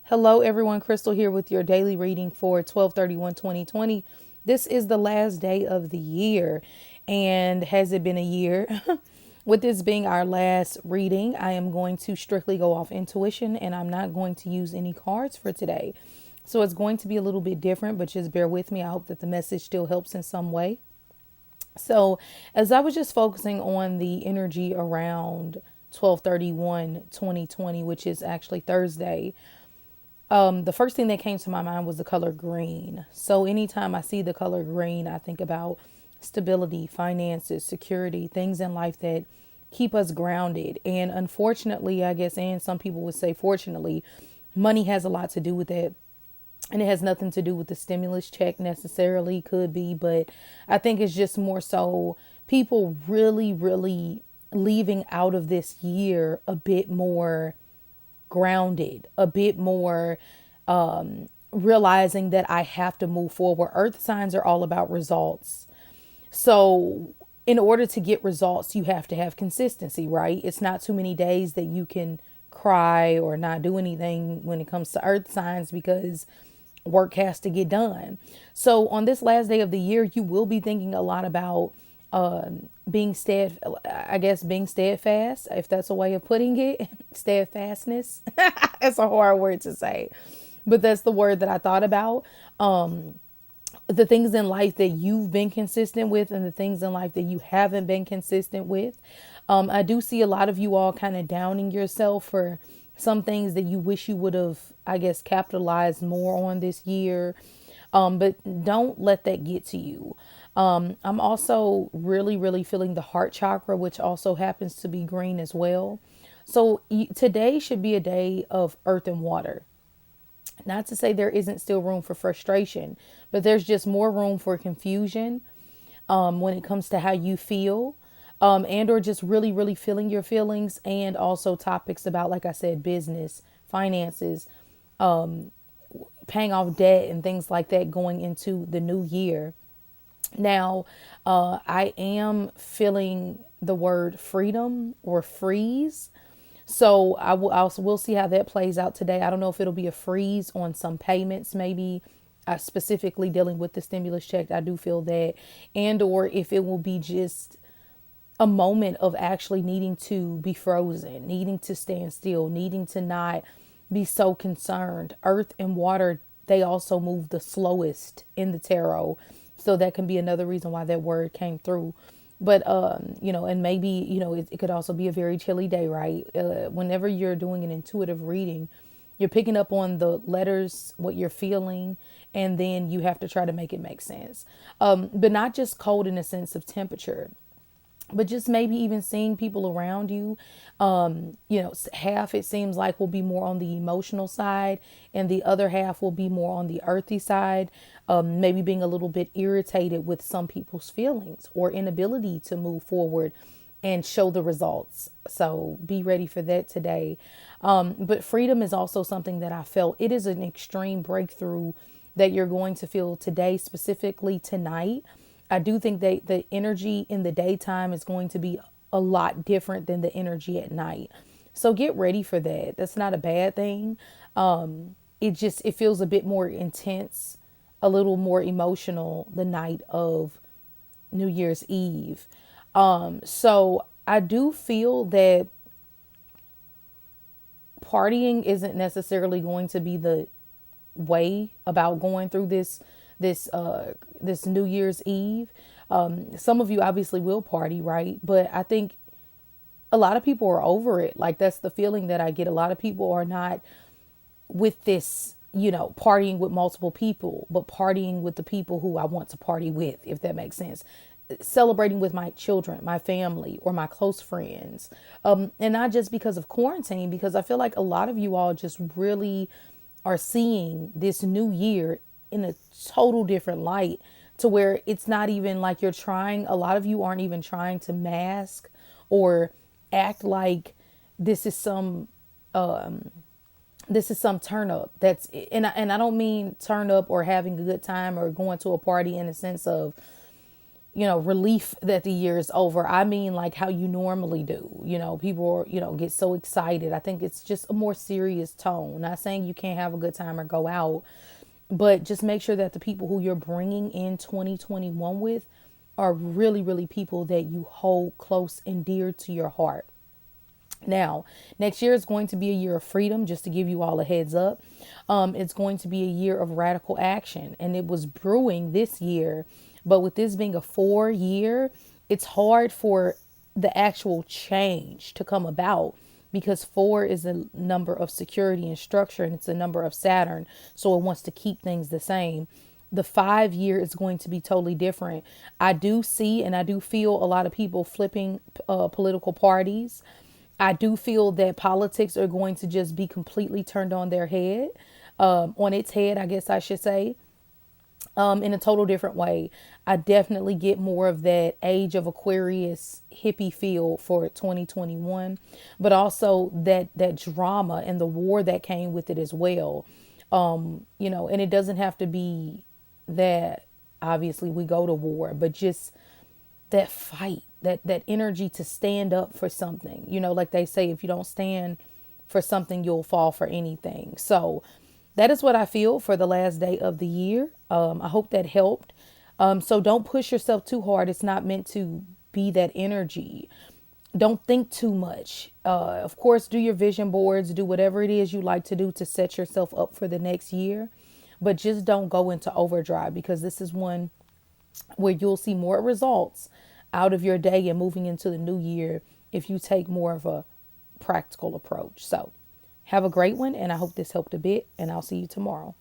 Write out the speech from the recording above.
Hello, everyone. Crystal here with your daily reading for 12/31/2020. This is the last day of the year. And has it been a year? With this being our last reading, I am going to strictly go off intuition and I'm not going to use any cards for today. So it's going to be a little bit different, but just bear with me. I hope that the message still helps in some way. So, as I was just focusing on the energy around 12/31/2020, which is actually Thursday, the first thing that came to my mind was the color green. So anytime I see the color green, I think about stability, finances, security, things in life that keep us grounded. And unfortunately, I guess, and some people would say fortunately, money has a lot to do with it. And it has nothing to do with the stimulus check necessarily, could be, but I think it's just more so people really, really leaving out of this year a bit more grounded, a bit more realizing that I have to move forward. Earth signs are all about results. So, in order to get results, you have to have consistency, right? It's not too many days that you can cry or not do anything when it comes to earth signs because work has to get done. So, on this last day of the year, you will be thinking a lot about being being steadfast, if that's a way of putting it. Steadfastness. That's a hard word to say, but that's the word that I thought about. The things in life that you've been consistent with and the things in life that you haven't been consistent with. I do see a lot of you all kind of downing yourself for some things that you wish you would have, I guess, capitalized more on this year. But don't let that get to you. I'm also really, really feeling the heart chakra, which also happens to be green as well. So today should be a day of earth and water. Not to say there isn't still room for frustration, but there's just more room for confusion when it comes to how you feel, and or just really, really feeling your feelings, and also topics about, like I said, business, finances, paying off debt, and things like that going into the new year. Now, I am feeling the word freedom or freeze. So we'll see how that plays out today. I don't know if it'll be a freeze on some payments, maybe specifically dealing with the stimulus check. I do feel that, and or if it will be just a moment of actually needing to be frozen, needing to stand still, needing to not be so concerned. Earth and water, they also move the slowest in the tarot. So that can be another reason why that word came through. But and maybe, it could also be a very chilly day, right? Whenever you're doing an intuitive reading, you're picking up on the letters, what you're feeling, and then you have to try to make it make sense. But not just cold in a sense of temperature, but just maybe even seeing people around you. Half, it seems like, will be more on the emotional side and the other half will be more on the earthy side. Maybe being a little bit irritated with some people's feelings or inability to move forward and show the results. So be ready for that today. But freedom is also something that I felt. It is an extreme breakthrough that you're going to feel today, specifically tonight. I do think that the energy in the daytime is going to be a lot different than the energy at night. So get ready for that. That's not a bad thing. It feels a bit more intense, a little more emotional the night of New Year's Eve. So I do feel that partying isn't necessarily going to be the way about going through this New Year's Eve. Some of you obviously will party, right? But I think a lot of people are over it. Like, that's the feeling that I get. A lot of people are not with this, partying with multiple people, but partying with the people who I want to party with, if that makes sense. Celebrating with my children, my family, or my close friends. And not just because of quarantine, because I feel like a lot of you all just really are seeing this new year in a total different light, to where it's not even like you're trying, a lot of you aren't even trying to mask or act like this is some turn up. And I don't mean turn up or having a good time or going to a party in a sense of, relief that the year is over. I mean, like how you normally do. People, get so excited. I think it's just a more serious tone. Not saying you can't have a good time or go out, but just make sure that the people who you're bringing in 2021 with are really, really people that you hold close and dear to your heart. Now, next year is going to be a year of freedom, just to give you all a heads up. It's going to be a year of radical action, and it was brewing this year. But with this being a 4 year, it's hard for the actual change to come about because 4 is a number of security and structure, and it's a number of Saturn. So it wants to keep things the same. The 5 year is going to be totally different. I do see and I do feel a lot of people flipping political parties. I do feel that politics are going to just be completely turned on their head, on its head, I guess I should say, in a total different way. I definitely get more of that age of Aquarius hippie feel for 2021, but also that drama and the war that came with it as well. And it doesn't have to be that obviously we go to war, but just that fight, that energy to stand up for something. Like they say, if you don't stand for something, you'll fall for anything. So that is what I feel for the last day of the year. I hope that helped. So don't push yourself too hard. It's not meant to be that energy. Don't think too much. Of course, do your vision boards, do whatever it is you like to do to set yourself up for the next year. But just don't go into overdrive, because this is one where you'll see more results out of your day and moving into the new year if you take more of a practical approach. So have a great one, and I hope this helped a bit, and I'll see you tomorrow.